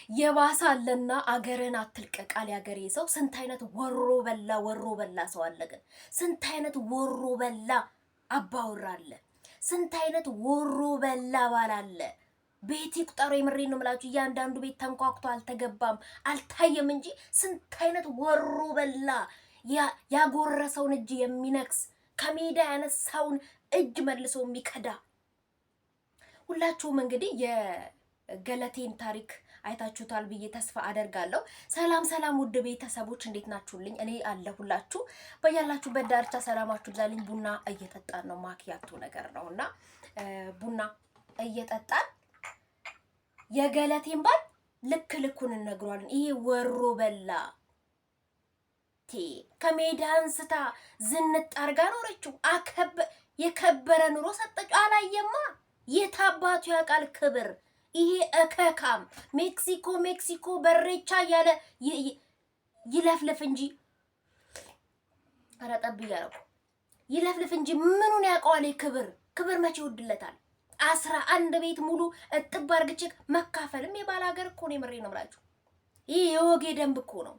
የባሳለና አገርን አትልቀቃል ያገሬ ሰው። ስንት አይነት ወሮ በላ ሰው አለ ግን ስንት አይነት ወሮ በላ አባወራ አለ። ስንት አይነት ወሮ በላ ባል አለ። ቤት ይቁጠሩ። የምሬን ነው የምላችሁ። እያንዳንዱ ቤት ተንኳኩቶ አልተገባም አልታየም እንጂ ስንት አይነት ወሮ በላ ያጎረሰውን እጅ የሚነክስ ከሜዳ ያነሳውን እጅ መልሶ የሚከዳ። ሁላችሁም እንግዲህ የገለቴን ታሪክ አይታችሁታል ብዬ ተስፋ አደርጋለሁ። ሰላም ሰላም ውድ ቤተሰቦች እንዴት ናችሁልኝ? እኔ አለሁላችሁ። በያላችሁበት ዳርቻ ሰላማችሁ ይብዛልኝ። ቡና እየጠጣን ነው። ማኪያቶ ነገር ነውና ቡና እየጠጣን የገለቴን ባል ልክ ልኩን እንነግሯለን። ይሄ ወሮ በላ ከሜዳ አንስታ ዝንጥ አርጋ ኖረችው። የከበረ ኑሮ ሰጠችው። አላየማ የታባቱ ያቃል ክብር። ይሄ እከካም ሜክሲኮ በሬቻ ያለ ይለፍልፍ እንጂ አራጠብ ያረቁ ይለፍልፍ እንጂ ምኑን ያውቀዋል? ክብር መቼ ይወድለታል? 11 ቤት ሙሉ እጥብ አርግቼ መካፈልም የባል ሀገር እኮ ነው። የምሬ ነው ብላችሁ ይሄ የወጌ ደንብ እኮ ነው።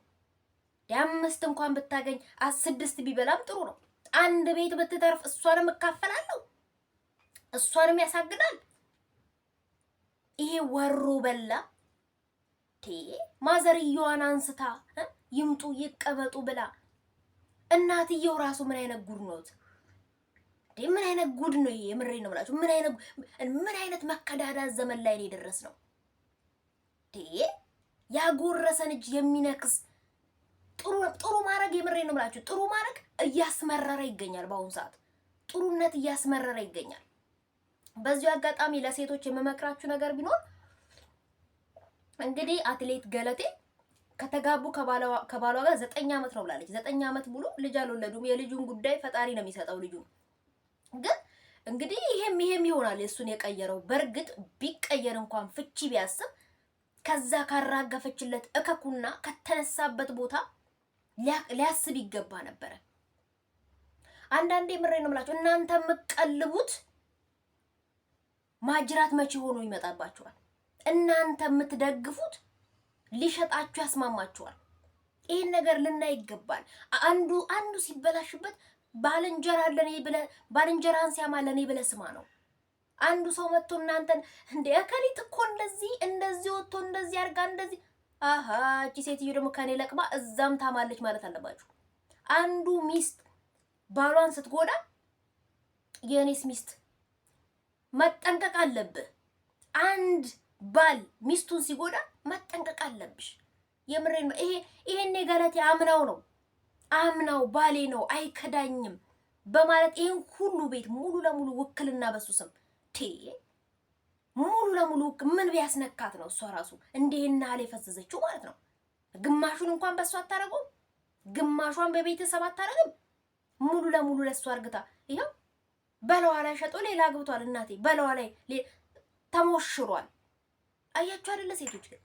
የ5 እንኳን ብታገኝ 6 ቢበላም ጥሩ ነው። 1 ቤት ብትተርፍ እሷንም እካፈላለሁ፣ እሷንም ያሳግዳል። ይሄ ወሮ በላ ማዘርየዋን አንስታ ይምጡ ይቀበጡ ብላ እናትየው ራሱ ምን አይነት ጉድ ነው? ምን አይነት ጉድ ነው ይሄ? የምሬ ነው ብላችሁ ምን አይነት መከዳዳት ዘመን ላይ ነው የደረስነው? ያጎረሰን እጅ የሚነክስ ጥሩ ማድረግ የምሬ ነው ብላችሁ ጥሩ ማድረግ እያስመረረ ይገኛል። በአሁኑ ሰዓት ጥሩነት እያስመረረ ይገኛል። በዚሁ አጋጣሚ ለሴቶች የምመክራችሁ ነገር ቢኖር እንግዲህ አትሌት ገለቴ ከተጋቡ ከባሏ ጋር 9 ዓመት ነው ብላለች። 9 ዓመት ሙሉ ልጅ አልወለዱም። የልጁን ጉዳይ ፈጣሪ ነው የሚሰጠው። ልጁ ግን እንግዲህ ይሄም ይሆናል እሱን የቀየረው። በእርግጥ ቢቀየር እንኳን ፍቺ ቢያስብ ከዛ ካራገፈችለት እከኩና ከተነሳበት ቦታ ሊያስብ ይገባ ነበረ። አንዳንዴ ምሬ ነው የምላችሁ እናንተ የምትቀልቡት ማጅራት መቼ ሆኖ ይመጣባችኋል። እናንተ የምትደግፉት ሊሸጣችሁ ያስማማችኋል። ይሄን ነገር ልናይ ይገባል። አንዱ ሲበላሽበት ባልንጀራን ሲያማለኔ ብለ ስማ ነው። አንዱ ሰው መጥቶ እናንተን እንደ አከሊት እኮ እንደዚህ ወጥቶ እንደዚህ አርጋ እንደዚህ እቺ ሴትዮ ደግሞ ከኔ ለቅማ እዛም ታማለች ማለት አለባችሁ። አንዱ ሚስት ባሏን ስትጎዳ የኔስ ሚስት መጠንቀቅ አለብህ። አንድ ባል ሚስቱን ሲጎዳ መጠንቀቅ አለብሽ። የምሬን ነው። ይሄን ገለቴ አምናው ባሌ ነው አይከዳኝም በማለት ይሄን ሁሉ ቤት ሙሉ ለሙሉ ውክልና በሱ ስም ሙሉ ለሙሉ ምን ቢያስነካት ነው እሷ ራሱ እንደና አለ ፈዘዘችው ማለት ነው። ግማሹን እንኳን በሷ አታረገው፣ ግማሿን በቤተሰብ አታረግም። ሙሉ ለሙሉ ለሷ አርግታ ይሄው በለዋ ላይ ሸጦ ሌላ አግብቷል። እናቴ በለዋ ላይ ተሞሽሯል። አያችሁ አይደለ? ሴቶች ግን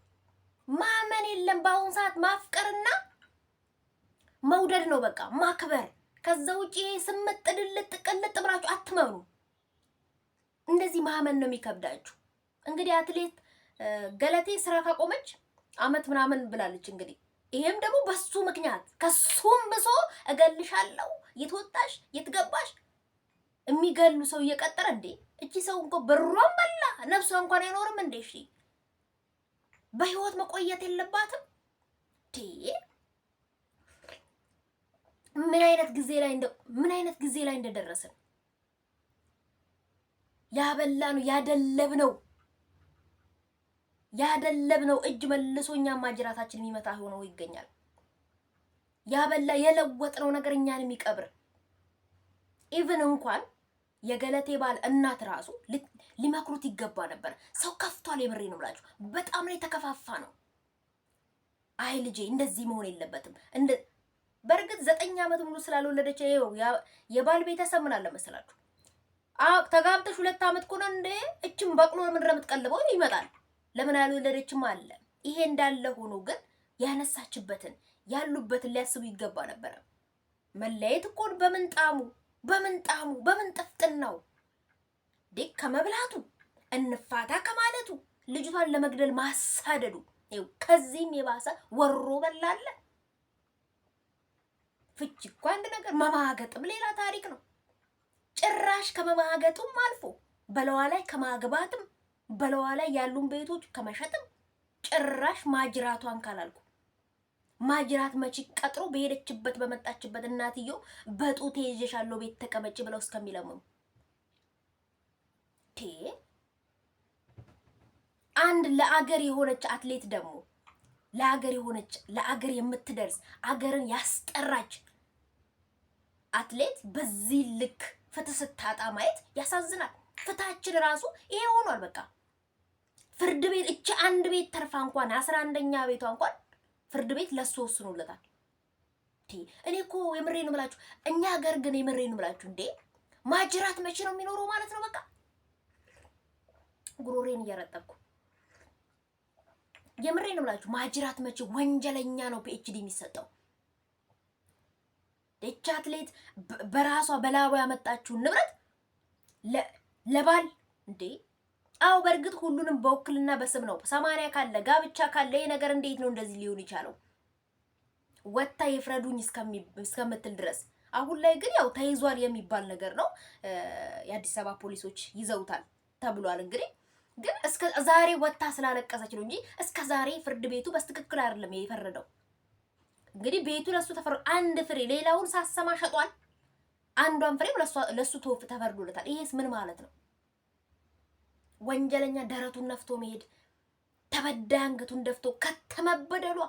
ማመን የለም። በአሁን ሰዓት ማፍቀርና መውደድ ነው በቃ ማክበር። ከዛ ውጪ ስምጥ ድልጥ ቅልጥ ብላችሁ አትመኑ። እንደዚህ ማመን ነው የሚከብዳችሁ። እንግዲህ አትሌት ገለቴ ስራ ካቆመች አመት ምናምን ብላለች። እንግዲህ ይሄም ደግሞ በሱ ምክንያት ከሱም ብሶ እገልሻለሁ የትወጣሽ የትገባሽ የሚገሉ ሰው እየቀጠረ እንዴ! እቺ ሰው እንኳን ብሯን በላ ነፍሷ እንኳን አይኖርም እንዴ? እሺ በህይወት መቆየት የለባትም? ምን አይነት ጊዜ ላይ እንደደረስን ያበላኑ ያደለብነው እጅ መልሶኛ ማጅራታችን የሚመታ ሆኖ ይገኛል። ያበላ የለወጥነው ነገር እኛን የሚቀብር ኢቭን እንኳን የገለቴ ባል እናት ራሱ ሊመክሩት ይገባ ነበር። ሰው ከፍቷል። የምሬ ነው ብላችሁ በጣም ላይ ተከፋፋ ነው። አይ ልጄ እንደዚህ መሆን የለበትም። በእርግጥ 9 ዓመት ሙሉ ስላልወለደች የባል ቤተሰብ ምን አለ መሰላችሁ? ተጋብተሽ 2 ዓመት ኮነ እንደ እችም በቅሎ ምንድነው የምትቀልበው ይመጣል። ለምን ያልወለደችም አለ። ይሄ እንዳለ ሆኖ ግን ያነሳችበትን ያሉበትን ሊያስቡ ይገባ ነበር። መለየት እኮ በምንጥፍጥናው ከመብላቱ እንፋታ ከማለቱ ልጅቷን ለመግደል ማሳደዱ ይኸው ከዚህም የባሰ ወሮ በላለ። ፍቺ እኮ አንድ ነገር፣ መማገጥም ሌላ ታሪክ ነው። ጭራሽ ከመማገጡም አልፎ በለዋ ላይ ከማግባትም በለዋ ላይ ያሉን ቤቶች ከመሸጥም ጭራሽ ማጅራቷን ካላልኩ ማጅራት መቼ ቀጥሮ በሄደችበት በመጣችበት እናትየው በጡቴ ይዤሻለሁ ቤት ተቀመጭ ብለው እስከሚለምኑ አንድ ለአገር የሆነች አትሌት ደግሞ ለአገር የሆነች ለአገር የምትደርስ አገርን ያስጠራች አትሌት በዚህ ልክ ፍትህ ስታጣ ማየት ያሳዝናል። ፍትሃችን ራሱ ይሄ ሆኗል። በቃ ፍርድ ቤት እቺ አንድ ቤት ተርፋ እንኳን 11ኛ ቤቷ እንኳን ፍርድ ቤት ለሱ ወስኖለታል። እኔ እኮ የምሬን ነው የምላችሁ። እኛ ሀገር ግን የምሬን ነው የምላችሁ እንዴ ማጅራት መቼ ነው የሚኖረው ማለት ነው። በቃ ጉሮሬን እያረጠብኩ የምሬን ነው የምላችሁ። ማጅራት መቼ ወንጀለኛ ነው ፒኤችዲ የሚሰጠው። እቺ አትሌት በራሷ በላቧ ያመጣችውን ንብረት ለባል እንዴ? አው በእርግጥ ሁሉንም በውክልና በስም ነው። 80 ካለ ጋብቻ ካለ ይሄ ነገር እንዴት ነው እንደዚህ ሊሆን ይቻለው? ወጣ ይፍረዱኝ እስከምትል ድረስ። አሁን ላይ ግን ያው ተይዟል የሚባል ነገር ነው። የአዲስ አበባ ፖሊሶች ይዘውታል ተብሏል። እንግዲህ ግን እስከ ዛሬ ወጣ ስላለቀሰች ነው እንጂ እስከ ዛሬ ፍርድ ቤቱ በትክክል አይደለም የፈረደው። እንግዲህ ቤቱ ለሱ ተፈርዶ አንድ ፍሬ ሌላውን ሳሰማ ሸጧል። አንዷን ፍሬም ለሱ ተፈርዶለታል። ይሄስ ምን ማለት ነው? ወንጀለኛ ደረቱን ነፍቶ መሄድ፣ ተበዳይ አንገቱን ደፍቶ ከተመበደሏ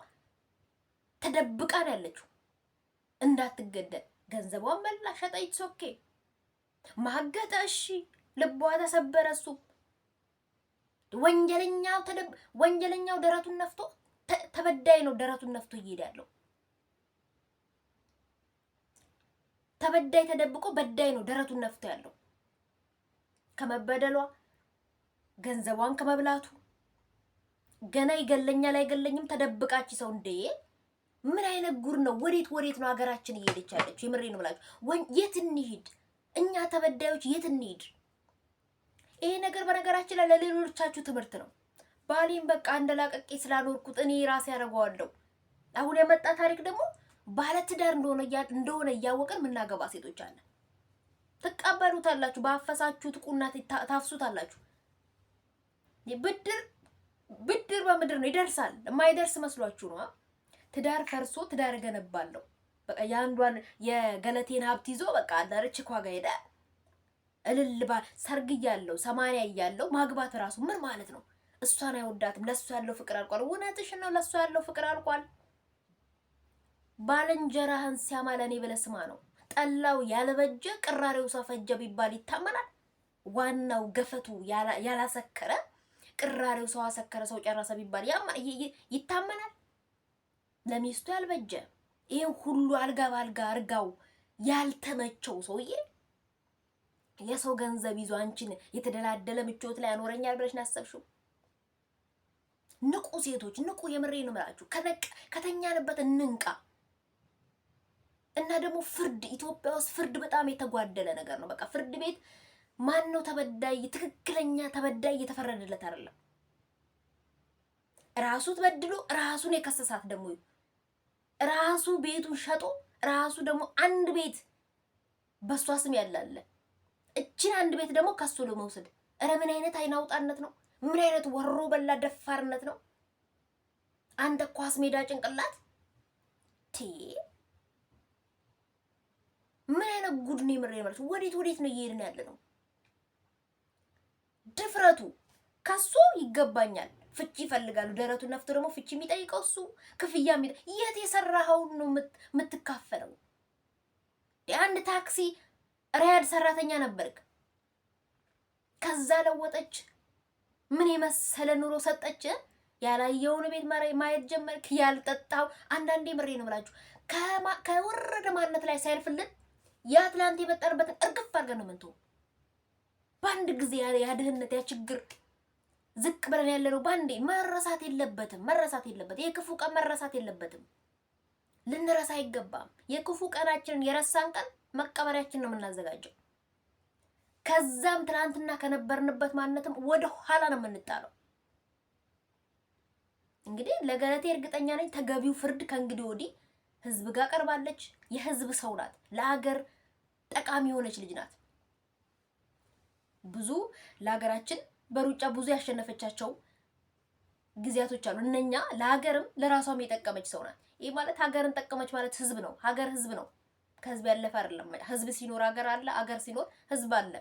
ተደብቃ ነው ያለችው እንዳትገደል። ገንዘቧን በላ ሸጠች። ኦኬ ማገጠ፣ እሺ ልቧ ተሰበረ። እሱ ወንጀለኛው ደረቱን ነፍቶ ተበዳይ ነው ደረቱን ነፍቶ እየሄደ ያለው። ተበዳይ ተደብቆ በዳይ ነው ደረቱን ነፍቶ ያለው ከመበደሏ ገንዘቧን ከመብላቱ ገና ይገለኛል አይገለኝም ተደብቃች ሰው እንዴ! ምን አይነት ጉር ነው? ወዴት ነው ሀገራችን እየሄደች ያለችው? የምሬን ነው ብላችሁ የት እንሂድ? እኛ ተበዳዮች የት እንሂድ? ይሄ ነገር በነገራችን ላይ ለሌሎቻችሁ ትምህርት ነው። ባሌን በቃ እንደላቀቄ ስላኖርኩት እኔ ራሴ ያደርገዋለሁ። አሁን የመጣ ታሪክ ደግሞ ባለትዳር እንደሆነ እያወቀን ምናገባ ሴቶች አለ። ትቀበሉታላችሁ፣ ባፈሳችሁት ቁናት ታፍሱታላችሁ። ብድር በምድር ነው ይደርሳል። የማይደርስ መስሏችሁ ነው? ትዳር ፈርሶ ትዳር ገነባለሁ በቃ ያንዷን የገለቴን ሀብት ይዞ በቃ አዳርች ኳጋ ሄደ እልልባ ሰርግ እያለው 80 እያለው ማግባት ራሱ ምን ማለት ነው? እሷን አይወዳትም። ለሱ ያለው ፍቅር አልቋል። እውነትሽ ነው፣ ለሱ ያለው ፍቅር አልቋል። ባልንጀራህን ሲያማ ለኔ ብለህ ስማ ነው። ጠላው ያለበጀ ቅራሬው ሰፈጀ ቢባል ይታመናል? ዋናው ገፈቱ ያላሰከረ ቅራሬው ሰው አሰከረ ሰው ጨረሰ ቢባል ይታመናል? ለሚስቱ ያልበጀ ይሄን ሁሉ አልጋ ባልጋ አርጋው ያልተመቸው ሰውዬ የሰው ገንዘብ ይዞ አንቺን የተደላደለ ምቾት ላይ ያኖረኛል ብለሽ ናሰብሽው? ንቁ ሴቶች ንቁ። የምሬ ነው የምላችሁ። ከተኛንበት እንንቃ። እና ደግሞ ፍርድ ኢትዮጵያ ውስጥ ፍርድ በጣም የተጓደለ ነገር ነው። በቃ ፍርድ ቤት ማን ነው ተበዳይ? ትክክለኛ ተበዳይ እየተፈረደለት አይደለም። ራሱ ተበድሎ ራሱን የከሰሳት ደግሞ ራሱ ቤቱን ሸጦ ራሱ ደግሞ አንድ ቤት በሷ ስም ያላለ እቺን አንድ ቤት ደግሞ ከሱ ለመውሰድ ኧረ ምን አይነት አይናውጣነት ነው? ምን አይነት ወሮ በላ ደፋርነት ነው? አንተ ኳስ ሜዳ ጭንቅላት ምን አይነት ጉድ ነው? የምሬ ማለት ወዴት ነው እየሄድን ያለ ነው? ድፍረቱ ከሱ ይገባኛል። ፍቺ ይፈልጋሉ። ደረቱን ነፍቶ ደግሞ ፍቺ የሚጠይቀው እሱ ክፍያ የት የሰራኸውን ነው የምትካፈለው? የአንድ ታክሲ ሪያድ ሰራተኛ ነበርክ፣ ከዛ ለወጠች፣ ምን የመሰለ ኑሮ ሰጠች። ያላየውን ቤት ማየት ጀመርክ፣ ያልጠጣው። አንዳንዴ ምሬ ነው ብላችሁ ከወረደ ማንነት ላይ ሳይልፍልን የአትላንት የመጣንበትን እርግፍ አድርገን ነው ምንተው። በአንድ ጊዜ ያ ድህነት ያ ችግር ዝቅ ብለን ያለነው ባንዴ መረሳት የለበትም። የክፉ ቀን መረሳት የለበትም። ልንረሳ አይገባም። የክፉ ቀናችንን የረሳን ቀን መቀበሪያችን ነው የምናዘጋጀው። ከዛም ትናንትና ከነበርንበት ማንነትም ወደ ኋላ ነው የምንጣለው። እንግዲህ ለገለቴ እርግጠኛ ነኝ ተገቢው ፍርድ ከእንግዲህ ወዲህ ህዝብ ጋር ቀርባለች። የህዝብ ሰው ናት። ለሀገር ጠቃሚ የሆነች ልጅ ናት። ብዙ ለሀገራችን በሩጫ ብዙ ያሸነፈቻቸው ጊዜያቶች አሉ። እነኛ ለሀገርም ለራሷም የጠቀመች ሰው ናት። ይህ ማለት ሀገርን ጠቀመች ማለት ህዝብ ነው። ሀገር ህዝብ ነው። ከህዝብ ያለፈ አይደለም። ህዝብ ሲኖር ሀገር አለ፣ ሀገር ሲኖር ህዝብ አለ።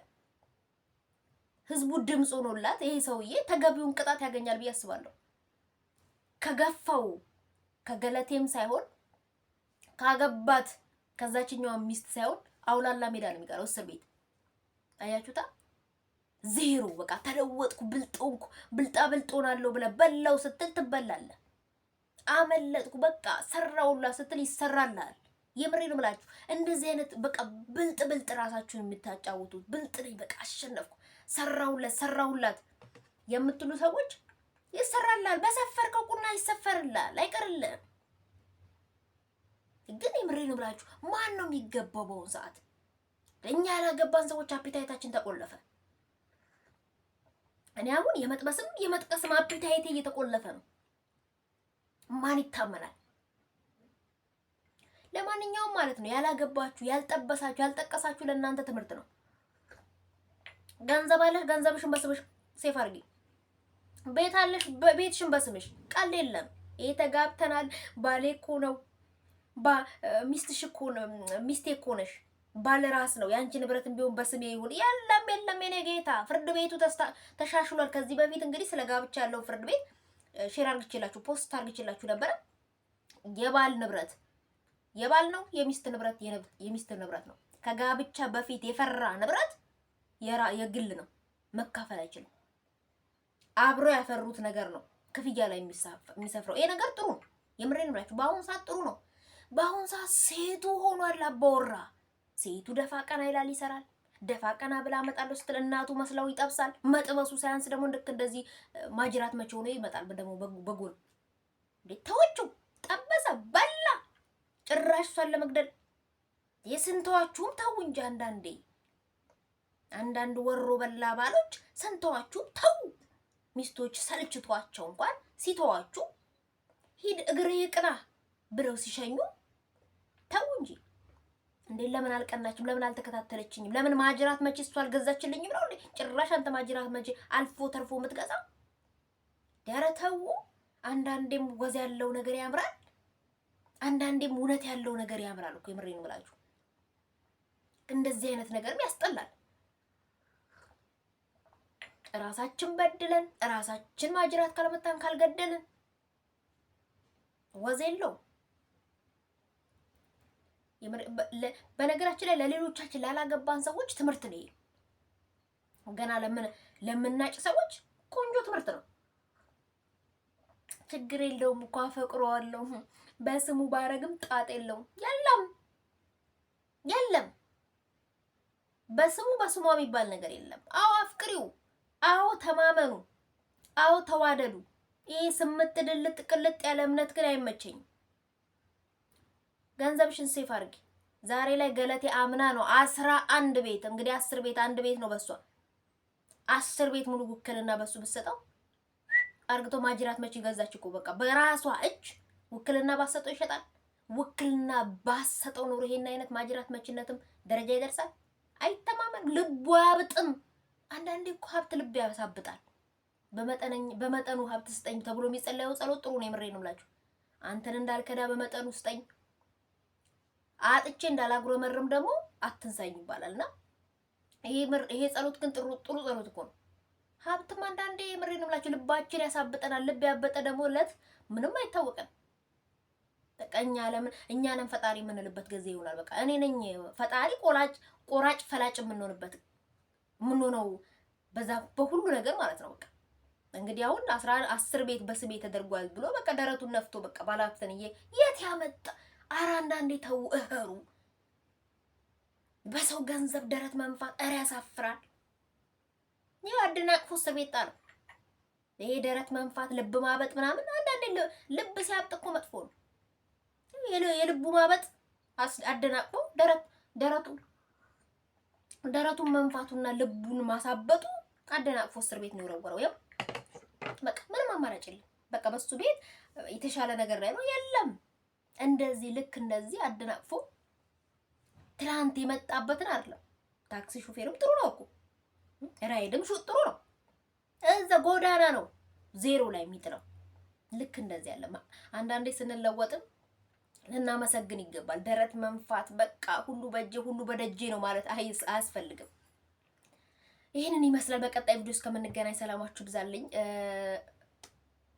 ህዝቡ ድምፅ ሆኖላት ይሄ ሰውዬ ተገቢውን ቅጣት ያገኛል ብዬ አስባለሁ። ከገፋው ከገለቴም ሳይሆን ካገባት ከዛችኛዋ ሚስት ሳይሆን አውላላ ሜዳ ነው የሚቀረው፣ እስር ቤት። አያችሁታ? ዜሮ በቃ ተለወጥኩ፣ ብልጦንኩ፣ ብልጣ ብልጦናለሁ ብለህ በላው ስትል ትበላለህ። አመለጥኩ በቃ ሰራውላ ስትል ይሰራልሃል። የምሬን እምላችሁ እንደዚህ አይነት በቃ ብልጥ ራሳችሁን የምታጫውቱት ብልጥ ነኝ በቃ አሸነፍኩ፣ ሰራሁላት የምትሉ ሰዎች ይሰራልሃል። በሰፈርከው ቁና ይሰፈርልሃል፣ አይቀርልህም። ግን የምሬን እምላችሁ ማን ነው የሚገባው በአሁኑ ሰዓት? እኛ ያላገባን ሰዎች አፒታይታችን ተቆለፈ። እኔ አሁን የመጥበስም የመጥቀስም አፒታይቴ እየተቆለፈ ነው። ማን ይታመናል? ለማንኛውም ማለት ነው ያላገባችሁ፣ ያልጠበሳችሁ፣ ያልጠቀሳችሁ ለእናንተ ትምህርት ነው። ገንዘብ አለሽ፣ ገንዘብሽን በስምሽ ሴፍ አድርጊ። ቤት አለሽ፣ ቤትሽን በስምሽ። ቀል የለም። ይሄ ተጋብተናል፣ ባሌ እኮ ነው፣ ሚስትሽ እኮ ነው፣ ሚስቴ እኮ ነሽ፣ ባለ ራስ ነው፣ ያንቺ ንብረትም ቢሆን በስሜ ይሁን። የለም የኔ ጌታ፣ ፍርድ ቤቱ ተሻሽሏል። ከዚህ በፊት እንግዲህ ስለ ጋብቻ ያለው ፍርድ ቤት ሼር አርግችላችሁ ፖስት አርግችላችሁ ነበረ። የባል ነው፣ የሚስት ንብረት የሚስት ንብረት ነው። ከጋብቻ በፊት የፈራ ንብረት የግል ነው፣ መካፈል አይችልም። አብሮ ያፈሩት ነገር ነው ክፍያ ላይ የሚሰፍረው። ይሄ ነገር ጥሩ ነው። የምሬን ብላችሁ በአሁን ሰዓት ጥሩ ነው። በአሁን ሰዓት ሴቱ ሆኗል አባወራ። ሴቱ ደፋ ቀና ይላል፣ ይሰራል። ደፋ ቀና ብላ አመጣለሁ ስትል እናቱ መስለው ይጠብሳል። መጥበሱ ሳያንስ ደግሞ ልክ እንደዚህ ማጅራት መቼ ሆኖ ይመጣል ደግሞ በጎን ተወችው፣ ጠበሰ፣ በላ። ጭራሽ እሷን ለመግደል የስንተዋችሁም ተው እንጂ አንዳንድ ወሮ በላ ባሎች ስንተዋችሁም ተው። ሚስቶች ሰልችቷቸው እንኳን ሲተዋችሁ ሂድ እግሬ ቅና ብለው ሲሸኙ ተው እንጂ። እንዴ ለምን አልቀናችም? ለምን አልተከታተለችኝም? ለምን ማጅራት መቼ እሷ አልገዛችልኝም ነው እንዴ? ጭራሽ አንተ ማጅራት መቼ አልፎ ተርፎ የምትገዛ? ኧረ ተው። አንዳንዴም ወዝ ያለው ነገር ያምራል፣ አንዳንዴም እውነት ያለው ነገር ያምራል እኮ። የምሬን ብላችሁ እንደዚህ አይነት ነገርም ያስጠላል። ራሳችን በድለን ራሳችን ማጅራት ካልመታን ካልገደልን ወዝ የለው። በነገራችን ላይ ለሌሎቻችን ላላገባን ሰዎች ትምህርት ነው። ገና ለምናጭ ሰዎች ቆንጆ ትምህርት ነው። ችግር የለውም እኮ አፈቅረዋለሁ በስሙ ባረግም ጣጥ የለውም። የለም በስሙ በስሟ የሚባል ነገር የለም። አዎ አፍቅሪው፣ አዎ ተማመኑ፣ አዎ ተዋደዱ። ይሄ ስምጥ ድልጥ ቅልጥ ያለ እምነት ግን አይመቸኝም። ገንዘብሽን ሴፍ አድርጊ። ዛሬ ላይ ገለቴ አምና ነው 11 ቤት እንግዲህ 10 ቤት አንድ ቤት ነው በሷ 10 ቤት ሙሉ ውክልና በሱ ብትሰጠው አርግቶ ማጅራት መቼ ገዛች እኮ። በቃ በራሷ እጅ ውክልና ባሰጠው ይሸጣል። ውክልና ባሰጠው ኖሮ ይሄን አይነት ማጅራት መችነትም ደረጃ ይደርሳል። አይተማመን፣ ልቡ ያብጥም። አንዳንዴ እኮ ሀብት ልብ ያሳብጣል። በመጠኑ ሀብት ስጠኝ ተብሎ የሚጸለየው ጸሎት ጥሩ ነው። የምሬን ነው የምላችሁ። አንተን እንዳልከዳ በመጠኑ ስጠኝ፣ አጥቼ እንዳላጉረመርም ደግሞ አትንሳኝ ይባላልና ይሄ ጸሎት ግን ጥሩ ጸሎት እኮ ነው። ሀብትም አንዳንዴ የምሬን ነው የምላችሁ ልባችን ያሳብጠናል። ልብ ያበጠ ደግሞ ለት ምንም አይታወቅም። በቃ እኛንም ፈጣሪ የምንልበት ጊዜ ይሆናል። በቃ እኔ ነኝ ፈጣሪ ቆራጭ ፈላጭ የምንሆነው በዛ በሁሉ ነገር ማለት ነው። በቃ እንግዲህ አሁን 10 ቤት በስሜ ተደርጓል ብሎ በቃ ደረቱን ነፍቶ በቃ ባላፍተን የት ያመጣ። ኧረ አንዳንዴ ተው እህሩ። በሰው ገንዘብ ደረት መንፋት ኧረ ያሳፍራል። ይሄ አደናቅፎ እስር ቤት ጣል። ይሄ ደረት መንፋት ልብ ማበጥ ምናምን አንዳንዴ ልብ ሲያብጥ እኮ መጥፎ ነው። የልቡ ማበጥ አደናቅፎ ደረቱን መንፋቱና ልቡን ማሳበጡ አደናቅፎ እስር ቤት ነው የወረወረው። ያው በቃ ምንም አማራጭ የለም። በቃ በሱ ቤት የተሻለ ነገር ላይ ነው የለም። እንደዚህ ልክ እንደዚህ አደናቅፎ ትላንት የመጣበትን አይደለም። ታክሲ ሹፌርም ጥሩ ነው እኮ ራይድም ጥሩ ነው። እዛ ጎዳና ነው ዜሮ ላይ የሚጥለው። ልክ እንደዚህ ያለ አንዳንዴ ስንለወጥም ልናመሰግን ይገባል። ደረት መንፋት በቃ ሁሉ በእጄ ሁሉ በደጄ ነው ማለት አያስፈልግም። ይህንን ይመስላል። በቀጣይ ቪዲዮ እስከምንገናኝ ሰላማችሁ ብዛልኝ።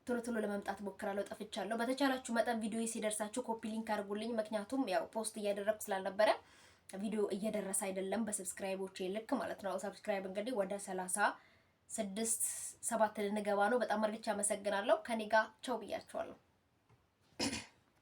ቶሎ ቶሎ ለመምጣት ሞክራለሁ። ጠፍቻለሁ። በተቻላችሁ መጠን ቪዲዮ ሲደርሳችሁ ኮፒ ሊንክ አድርጉልኝ። ምክንያቱም ያው ፖስት እያደረኩ ስላልነበረ ቪዲዮ እየደረሰ አይደለም በሰብስክራይቦቼ ልክ ማለት ነው። ሰብስክራይብ እንግዲህ ወደ 36 7 ልንገባ ነው። በጣም አርግቻ አመሰግናለሁ። ከኔ ጋር ቻው ብያችኋለሁ።